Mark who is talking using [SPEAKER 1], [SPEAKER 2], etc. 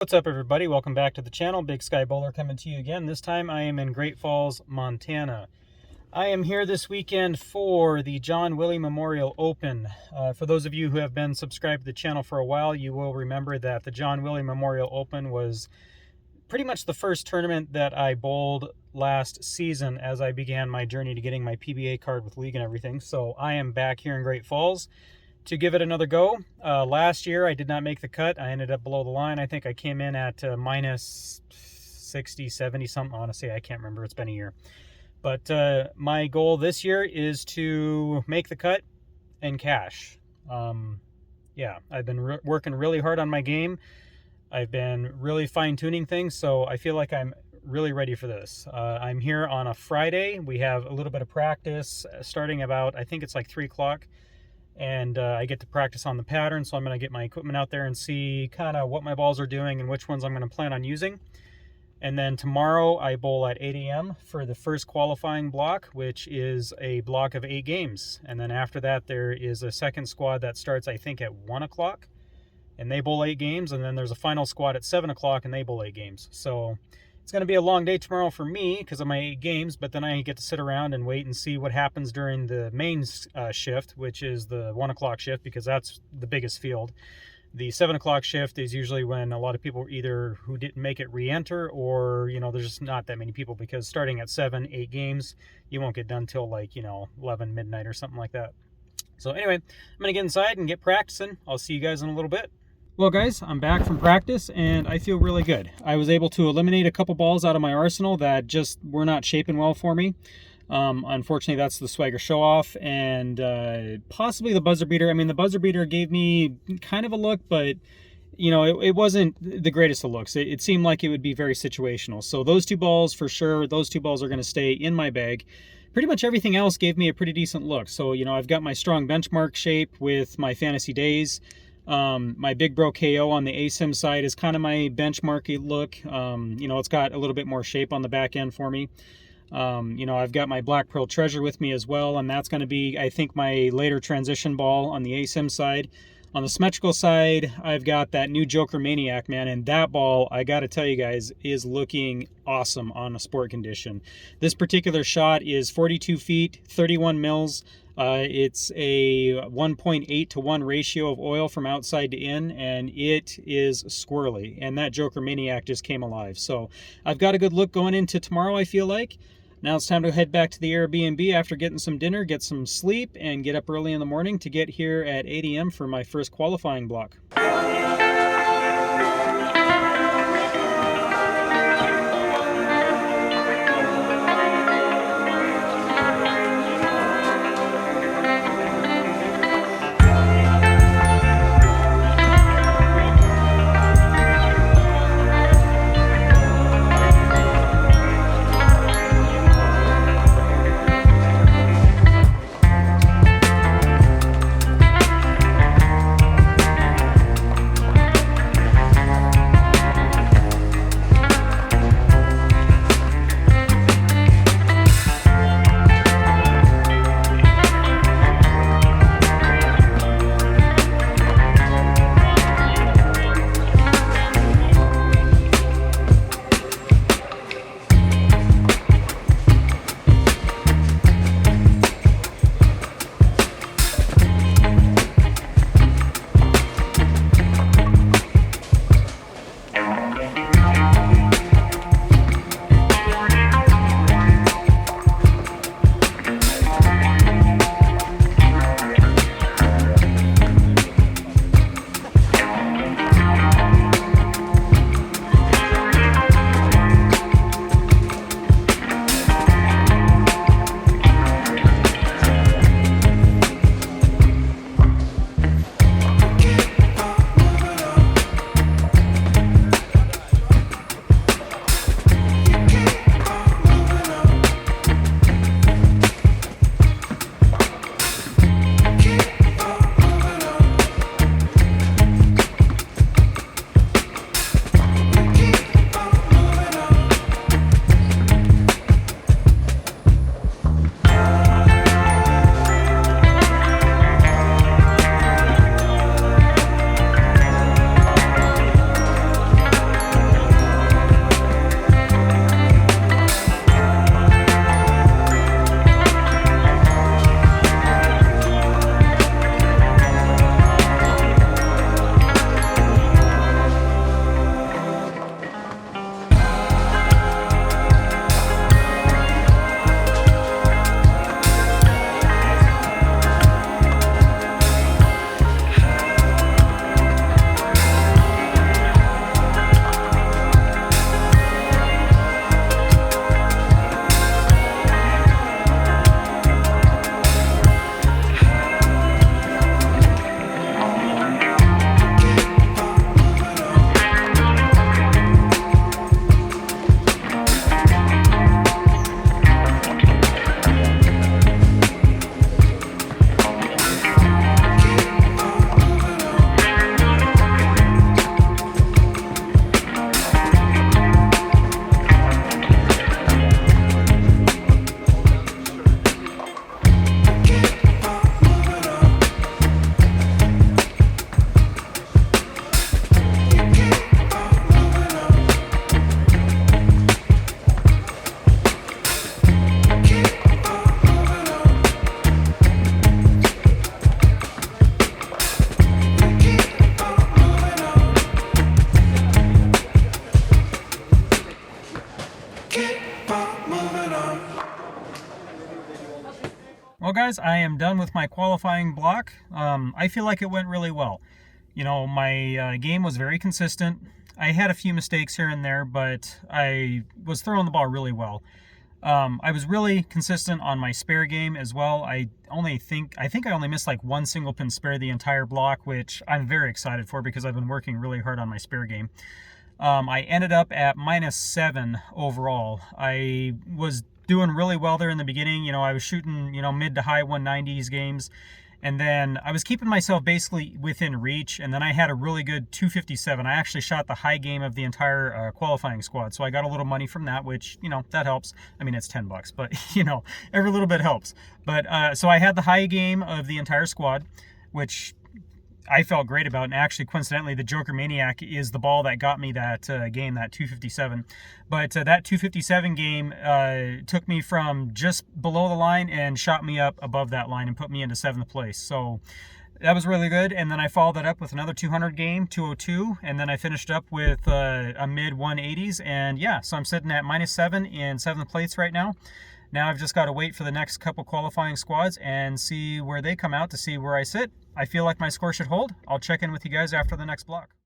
[SPEAKER 1] What's up, everybody? Welcome back to the channel. Big Sky Bowler coming to you again. This time I am in Great Falls, Montana. I am here this weekend for the John Willey Memorial Open. For those of you who have been subscribed to the channel for a while, you will remember that the John Willey Memorial Open was pretty much the first tournament that I bowled last season as I began my journey to getting my PBA card with league and everything. So I am back here in Great Falls to give it another go. Last year I did not make the cut. I ended up below the line. I think I came in at minus 60, 70 something. Honestly, I can't remember. It's been a year. But my goal this year is to make the cut and cash. Yeah, I've been working really hard on my game. I've been really fine-tuning things, so I feel like I'm really ready for this. I'm here on a Friday. We have a little bit of practice starting about, I think it's like 3 o'clock. And I get to practice on the pattern, so I'm going to get my equipment out there and see kind of what my balls are doing and which ones I'm going to plan on using. And then tomorrow I bowl at 8 a.m. for the first qualifying block, which is a block of 8 games. And then after that there is a second squad that starts, I think, at 1 o'clock. And they bowl 8 games. And then there's a final squad at 7 o'clock and they bowl 8 games. So it's going to be a long day tomorrow for me because of my 8 games, but then I get to sit around and wait and see what happens during the main shift, which is the 1 o'clock shift, because that's the biggest field. The 7 o'clock shift is usually when a lot of people either who didn't make it re-enter, or, there's just not that many people, because starting at 7, 8 games, you won't get done till 11 midnight or something like that. So anyway, I'm going to get inside and get practicing. I'll see you guys in a little bit. Well, guys, I'm back from practice and I feel really good. I was able to eliminate a couple balls out of my arsenal that just were not shaping well for me. Unfortunately, that's the Swagger Show-Off and possibly the buzzer beater. I mean, the buzzer beater gave me kind of a look, but it wasn't the greatest of looks. It seemed like it would be very situational. So those 2 balls, for sure, those 2 balls are going to stay in my bag. Pretty much everything else gave me a pretty decent look. So, I've got my strong benchmark shape with my Fantasy Days. My Big Bro KO on the ASIM side is kind of my benchmarky look. It's got a little bit more shape on the back end for me. I've got my Black Pearl Treasure with me as well, and that's going to be, I think, my later transition ball on the ASIM side. On the symmetrical side, I've got that new Joker Maniac, man, and that ball, I got to tell you guys, is looking awesome on a sport condition. This particular shot is 42 feet, 31 mils. It's a 1.8 to 1 ratio of oil from outside to in, and it is squirrely. And that Joker Maniac just came alive. So I've got a good look going into tomorrow, I feel like. Now it's time to head back to the Airbnb after getting some dinner, get some sleep, and get up early in the morning to get here at 8 a.m. for my first qualifying block. Well, guys, I am done with my qualifying block. I feel like it went really well. You know, my game was very consistent. I had a few mistakes here and there, but I was throwing the ball really well. I was really consistent on my spare game as well. I think I only missed like one single pin spare the entire block, which I'm very excited for because I've been working really hard on my spare game. I ended up at -7 overall. I was doing really well there in the beginning. You know, I was shooting, you know, mid to high 190s games. And then I was keeping myself basically within reach. And then I had a really good 257. I actually shot the high game of the entire qualifying squad. So I got a little money from that, which, you know, that helps. I mean, it's $10, but, you know, every little bit helps. But so I had the high game of the entire squad, which I felt great about. And actually, coincidentally, the Joker Maniac is the ball that got me that game, that 257. But that 257 game took me from just below the line and shot me up above that line and put me into 7th place. So that was really good. And then I followed that up with another 200 game, 202. And then I finished up with a mid 180s. And yeah, so I'm sitting at -7 in 7th place right now. Now I've just got to wait for the next couple qualifying squads and see where they come out to see where I sit. I feel like my score should hold. I'll check in with you guys after the next block.